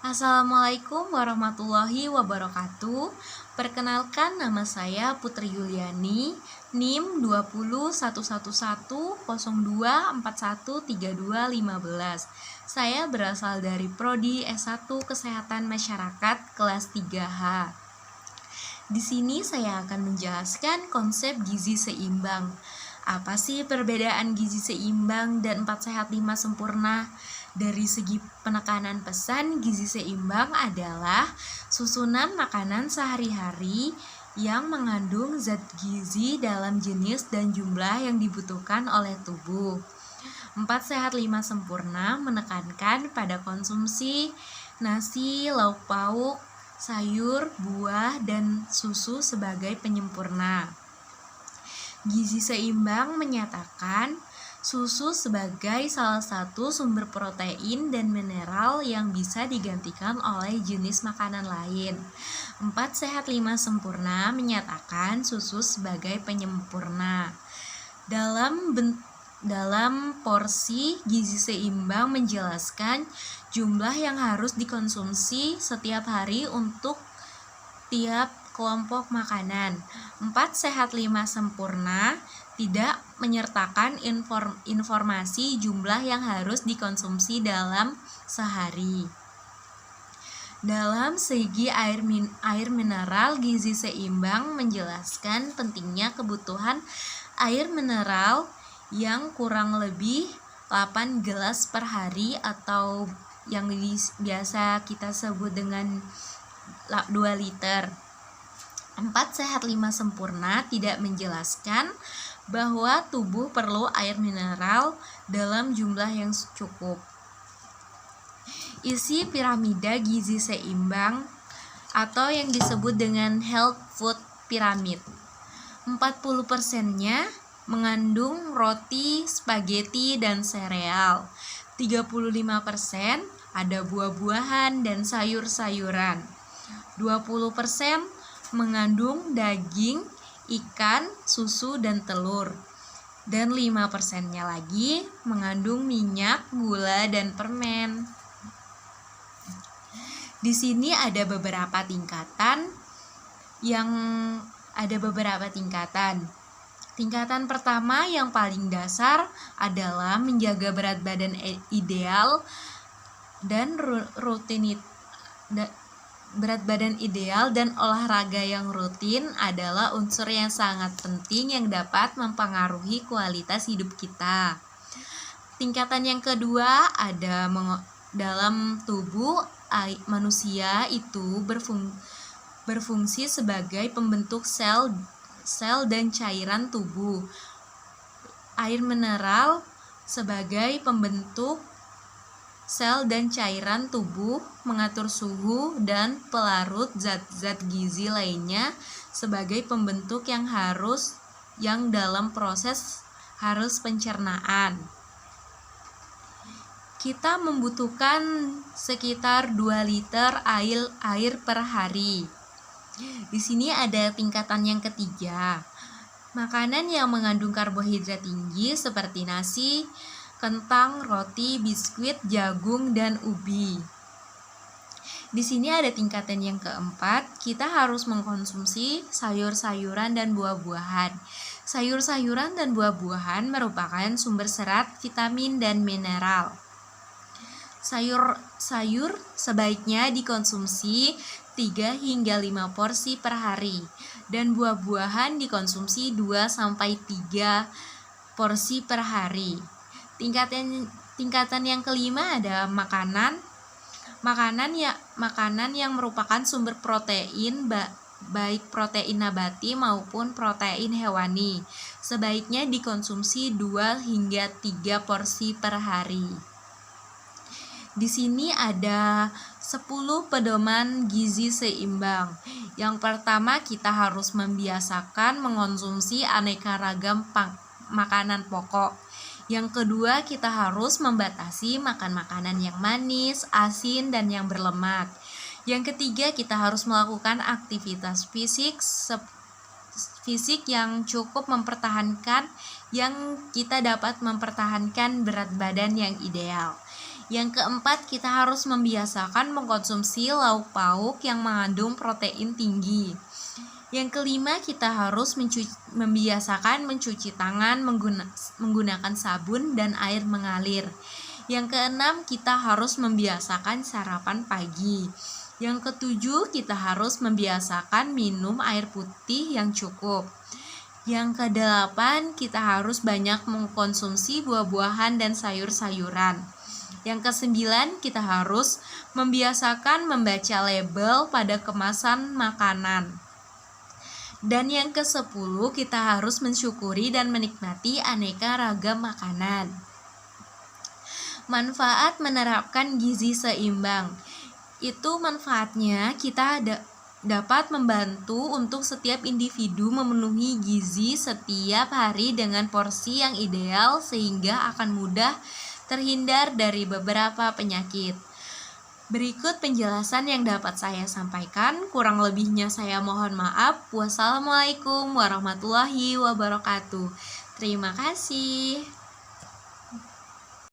Assalamualaikum warahmatullahi wabarakatuh. Perkenalkan, nama saya Putri Yuliani, NIM 2011102413215. Saya berasal dari Prodi S1 Kesehatan Masyarakat kelas 3H. Di sini saya akan menjelaskan konsep gizi seimbang. Apa sih perbedaan gizi seimbang dan 4 sehat 5 sempurna? Dari segi penekanan pesan, gizi seimbang adalah susunan makanan sehari-hari yang mengandung zat gizi dalam jenis dan jumlah yang dibutuhkan oleh tubuh. 4 sehat 5 sempurna menekankan pada konsumsi nasi, lauk pauk, sayur, buah, dan susu sebagai penyempurna. Gizi seimbang menyatakan susu sebagai salah satu sumber protein dan mineral yang bisa digantikan oleh jenis makanan lain. 4 sehat 5 sempurna menyatakan susu sebagai penyempurna. Dalam porsi gizi seimbang menjelaskan jumlah yang harus dikonsumsi setiap hari untuk tiap kelompok makanan. 4 sehat 5 sempurna tidak menyertakan informasi jumlah yang harus dikonsumsi dalam sehari. Dalam segi air mineral, gizi seimbang menjelaskan pentingnya kebutuhan air mineral yang kurang lebih 8 gelas per hari atau yang biasa kita sebut dengan 2 liter. 4 sehat 5 sempurna tidak menjelaskan bahwa tubuh perlu air mineral dalam jumlah yang cukup. Isi piramida gizi seimbang atau yang disebut dengan health food pyramid. 40%-nya mengandung roti, spaghetti, dan sereal. 35% ada buah-buahan dan sayur-sayuran. 20% mengandung daging, ikan, susu, dan telur. Dan 5%-nya lagi mengandung minyak, gula, dan permen. Di sini ada beberapa tingkatan. Tingkatan pertama yang paling dasar adalah menjaga berat badan ideal dan olahraga yang rutin adalah unsur yang sangat penting yang dapat mempengaruhi kualitas hidup kita. Tingkatan yang kedua ada dalam tubuh manusia itu berfungsi sebagai pembentuk sel dan cairan tubuh. Air mineral sebagai pembentuk sel dan cairan tubuh, mengatur suhu, dan pelarut zat-zat gizi lainnya sebagai pembentuk yang dalam proses harus pencernaan. Kita membutuhkan sekitar 2 liter air per hari. Di sini ada tingkatan yang ketiga. Makanan yang mengandung karbohidrat tinggi seperti nasi, kentang, roti, biskuit, jagung, dan ubi. Di sini ada tingkatan yang keempat, kita harus mengkonsumsi sayur-sayuran dan buah-buahan. Sayur-sayuran dan buah-buahan merupakan sumber serat, vitamin, dan mineral. Sayur sebaiknya dikonsumsi 3 hingga 5 porsi per hari, dan buah-buahan dikonsumsi 2-3 porsi per hari. Tingkatan yang kelima ada makanan yang merupakan sumber protein, baik protein nabati maupun protein hewani. Sebaiknya dikonsumsi 2 hingga 3 porsi per hari. Di sini ada 10 pedoman gizi seimbang. Yang pertama, kita harus membiasakan mengonsumsi aneka ragam makanan pokok. Yang kedua, kita harus membatasi makan makanan yang manis, asin, dan yang berlemak. Yang ketiga, kita harus melakukan aktivitas fisik yang cukup kita dapat mempertahankan berat badan yang ideal. Yang keempat, kita harus membiasakan mengkonsumsi lauk pauk yang mengandung protein tinggi. Yang kelima, kita harus membiasakan mencuci tangan menggunakan sabun dan air mengalir. Yang keenam, kita harus membiasakan sarapan pagi. Yang ketujuh, kita harus membiasakan minum air putih yang cukup. Yang kedelapan, kita harus banyak mengkonsumsi buah-buahan dan sayur-sayuran. Yang kesembilan, kita harus membiasakan membaca label pada kemasan makanan. Dan yang ke-10, kita harus mensyukuri dan menikmati aneka ragam makanan. Manfaat menerapkan gizi seimbang. Itu manfaatnya kita dapat membantu untuk setiap individu memenuhi gizi setiap hari dengan porsi yang ideal sehingga akan mudah terhindar dari beberapa penyakit. Berikut penjelasan yang dapat saya sampaikan, kurang lebihnya saya mohon maaf. Wassalamualaikum warahmatullahi wabarakatuh. Terima kasih.